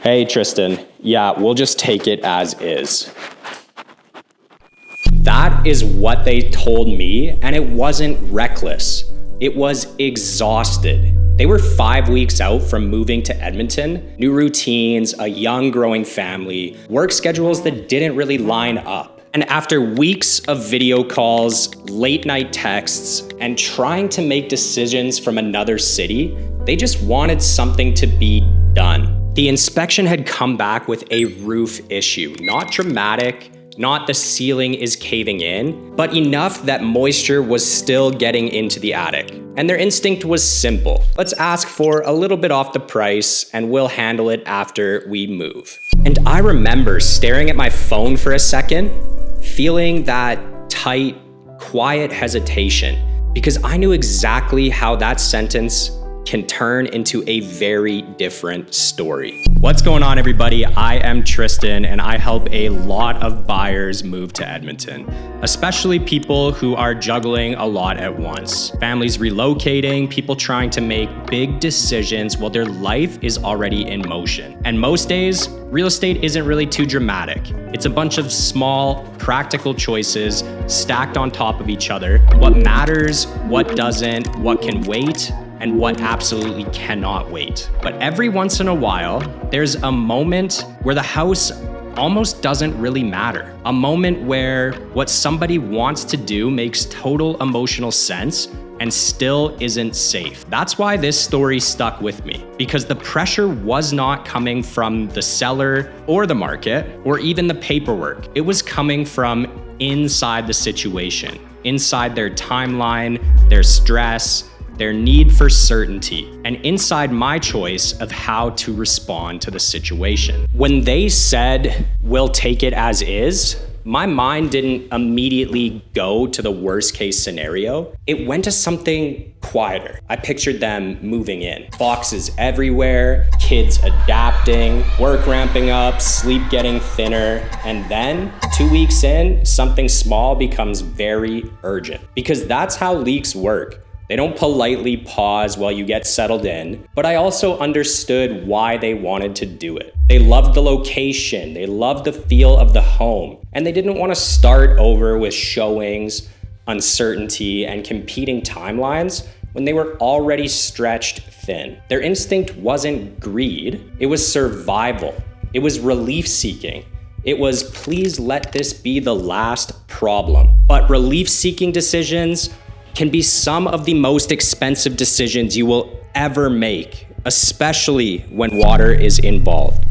Hey, Tristan. Yeah, we'll just take it as is. That is what they told me, and it wasn't reckless. It was exhausted. They were 5 weeks out from moving to Edmonton, new routines, a young growing family, work schedules that didn't really line up. And after weeks of video calls, late night texts, and trying to make decisions from another city, they just wanted something to be done. The inspection had come back with a roof issue, not dramatic, not the ceiling is caving in, but enough that moisture was still getting into the attic. And their instinct was simple. Let's ask for a little bit off the price and we'll handle it after we move. And I remember staring at my phone for a second, feeling that tight, quiet hesitation, because I knew exactly how that sentence can turn into a very different story. What's going on, everybody? I am Tristan, and I help a lot of buyers move to Edmonton, especially people who are juggling a lot at once. Families relocating, people trying to make big decisions while their life is already in motion. And most days, real estate isn't really too dramatic. It's a bunch of small, practical choices stacked on top of each other. What matters, what doesn't, what can wait, and what absolutely cannot wait. But every once in a while, there's a moment where the house almost doesn't really matter. A moment where what somebody wants to do makes total emotional sense and still isn't safe. That's why this story stuck with me, because the pressure was not coming from the seller or the market or even the paperwork. It was coming from inside the situation, inside their timeline, their stress, their need for certainty, and inside my choice of how to respond to the situation. When they said, we'll take it as is, my mind didn't immediately go to the worst case scenario. It went to something quieter. I pictured them moving in. Boxes everywhere, kids adapting, work ramping up, sleep getting thinner, and then 2 weeks in, something small becomes very urgent. Because that's how leaks work. They don't politely pause while you get settled in, but I also understood why they wanted to do it. They loved the location, they loved the feel of the home, and they didn't want to start over with showings, uncertainty, and competing timelines when they were already stretched thin. Their instinct wasn't greed, it was survival. It was relief seeking. It was, please let this be the last problem. But relief-seeking decisions can be some of the most expensive decisions you will ever make, especially when water is involved.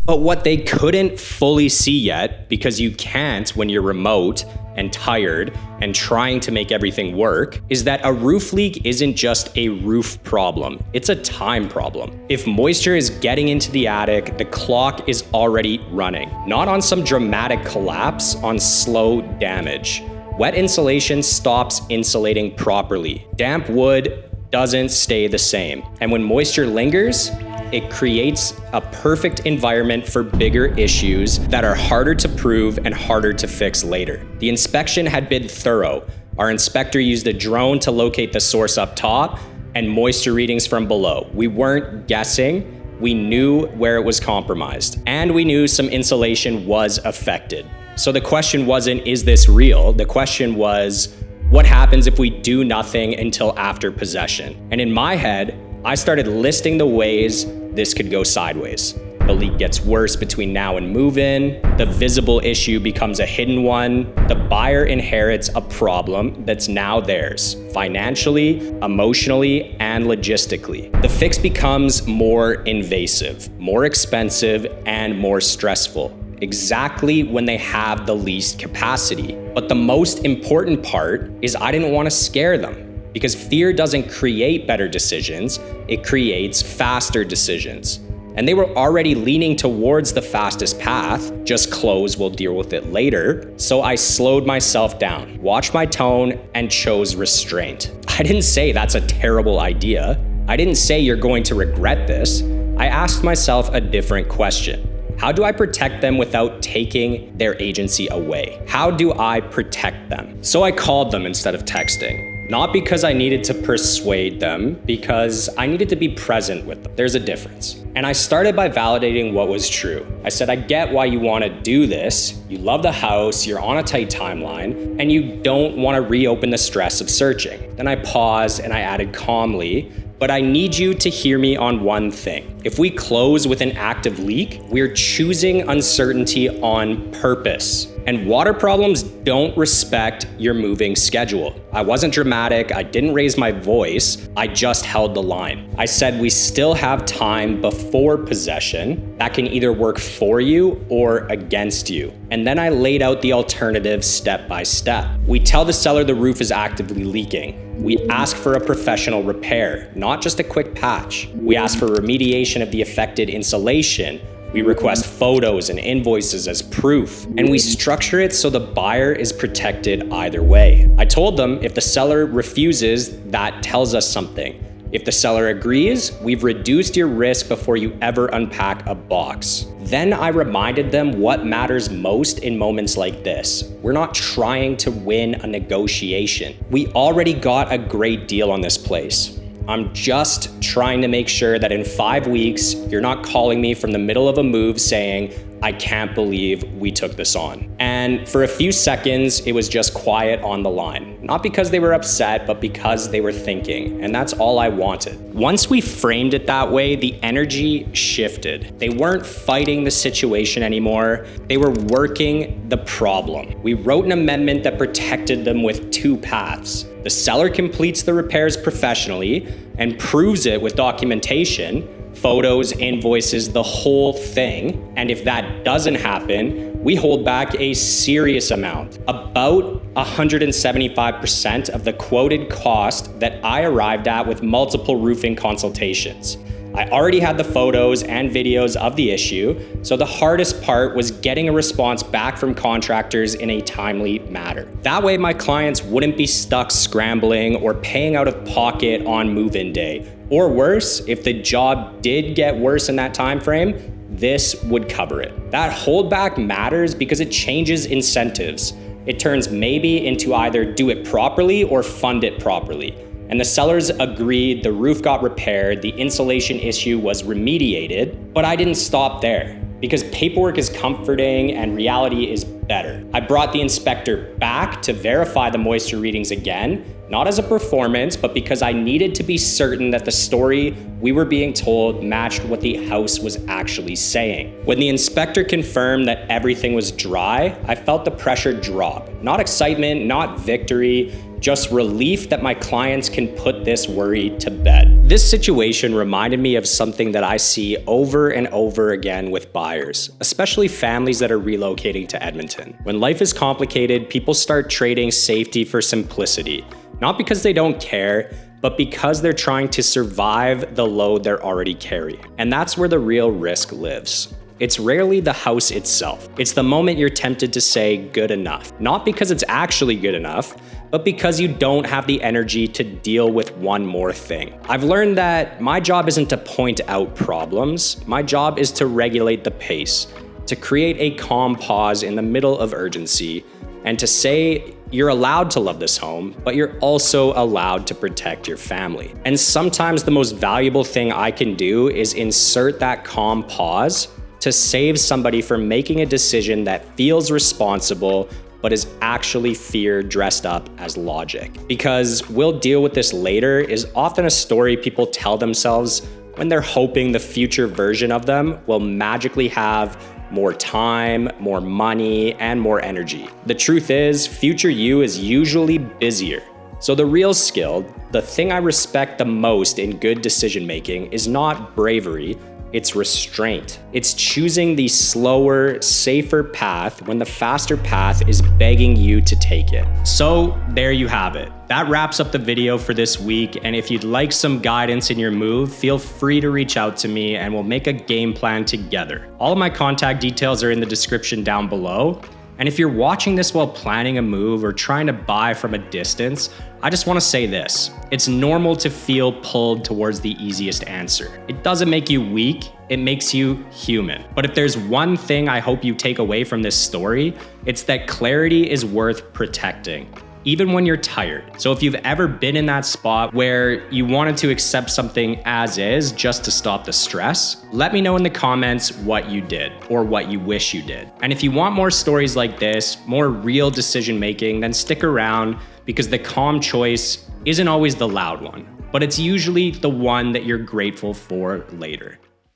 But what they couldn't fully see yet, because you can't when you're remote and tired and trying to make everything work, is that a roof leak isn't just a roof problem, it's a time problem. If moisture is getting into the attic, the clock is already running. Not on some dramatic collapse, on slow damage. Wet insulation stops insulating properly. Damp wood doesn't stay the same. And when moisture lingers, it creates a perfect environment for bigger issues that are harder to prove and harder to fix later. The inspection had been thorough. Our inspector used a drone to locate the source up top and moisture readings from below. We weren't guessing. We knew where it was compromised. And we knew some insulation was affected. So the question wasn't, is this real? The question was, what happens if we do nothing until after possession? And in my head, I started listing the ways this could go sideways. The leak gets worse between now and move-in. The visible issue becomes a hidden one. The buyer inherits a problem that's now theirs, financially, emotionally, and logistically. The fix becomes more invasive, more expensive, and more stressful. Exactly when they have the least capacity. But the most important part is I didn't want to scare them, because fear doesn't create better decisions, it creates faster decisions. And they were already leaning towards the fastest path, just close, we'll deal with it later. So I slowed myself down, watched my tone, and chose restraint. I didn't say that's a terrible idea. I didn't say you're going to regret this. I asked myself a different question. How do I protect them without taking their agency away? How do I protect them? So I called them instead of texting. Not because I needed to persuade them, because I needed to be present with them. There's a difference. And I started by validating what was true. I said, I get why you want to do this. You love the house, you're on a tight timeline, and you don't want to reopen the stress of searching. Then I paused and I added calmly, but I need you to hear me on one thing. If we close with an active leak, we're choosing uncertainty on purpose. And water problems don't respect your moving schedule. I wasn't dramatic, I didn't raise my voice, I just held the line. I said we still have time before possession that can either work for you or against you. And then I laid out the alternatives step by step. We tell the seller the roof is actively leaking. We ask for a professional repair, not just a quick patch. We ask for remediation of the affected insulation. We request photos and invoices as proof, and we structure it so the buyer is protected either way. I told them if the seller refuses, that tells us something. If the seller agrees, we've reduced your risk before you ever unpack a box. Then I reminded them what matters most in moments like this. We're not trying to win a negotiation. We already got a great deal on this place. I'm just trying to make sure that in 5 weeks, you're not calling me from the middle of a move saying, I can't believe we took this on. And for a few seconds, it was just quiet on the line. Not because they were upset, but because they were thinking. And that's all I wanted. Once we framed it that way, the energy shifted. They weren't fighting the situation anymore. They were working the problem. We wrote an amendment that protected them with 2 paths. The seller completes the repairs professionally and proves it with documentation, photos, invoices, the whole thing. And if that doesn't happen, we hold back a serious amount, about 175% of the quoted cost that I arrived at with multiple roofing consultations. I already had the photos and videos of the issue, so the hardest part was getting a response back from contractors in a timely manner. That way my clients wouldn't be stuck scrambling or paying out of pocket on move-in day. Or worse, if the job did get worse in that time frame, this would cover it. That holdback matters because it changes incentives. It turns maybe into either do it properly or fund it properly. And the sellers agreed, the roof got repaired, the insulation issue was remediated, but I didn't stop there because paperwork is comforting and reality is better. I brought the inspector back to verify the moisture readings again, not as a performance, but because I needed to be certain that the story we were being told matched what the house was actually saying. When the inspector confirmed that everything was dry, I felt the pressure drop. Not excitement, not victory, just relief that my clients can put this worry to bed. This situation reminded me of something that I see over and over again with buyers, especially families that are relocating to Edmonton. When life is complicated, people start trading safety for simplicity, not because they don't care, but because they're trying to survive the load they're already carrying. And that's where the real risk lives. It's rarely the house itself. It's the moment you're tempted to say good enough. Not because it's actually good enough, but because you don't have the energy to deal with one more thing. I've learned that my job isn't to point out problems. My job is to regulate the pace, to create a calm pause in the middle of urgency, and to say you're allowed to love this home, but you're also allowed to protect your family. And sometimes the most valuable thing I can do is insert that calm pause to save somebody from making a decision that feels responsible, but is actually fear dressed up as logic. Because we'll deal with this later is often a story people tell themselves when they're hoping the future version of them will magically have more time, more money, and more energy. The truth is, future you is usually busier. So the real skill, the thing I respect the most in good decision making, is not bravery, it's restraint. It's choosing the slower, safer path when the faster path is begging you to take it. So there you have it. That wraps up the video for this week, and if you'd like some guidance in your move, feel free to reach out to me and we'll make a game plan together. All of my contact details are in the description down below. And if you're watching this while planning a move or trying to buy from a distance, I just want to say this. It's normal to feel pulled towards the easiest answer. It doesn't make you weak, it makes you human. But if there's one thing I hope you take away from this story, it's that clarity is worth protecting. even when you're tired. So if you've ever been in that spot where you wanted to accept something as is just to stop the stress, let me know in the comments what you did or what you wish you did. And if you want more stories like this, more real decision making, then stick around, because the calm choice isn't always the loud one, but it's usually the one that you're grateful for later.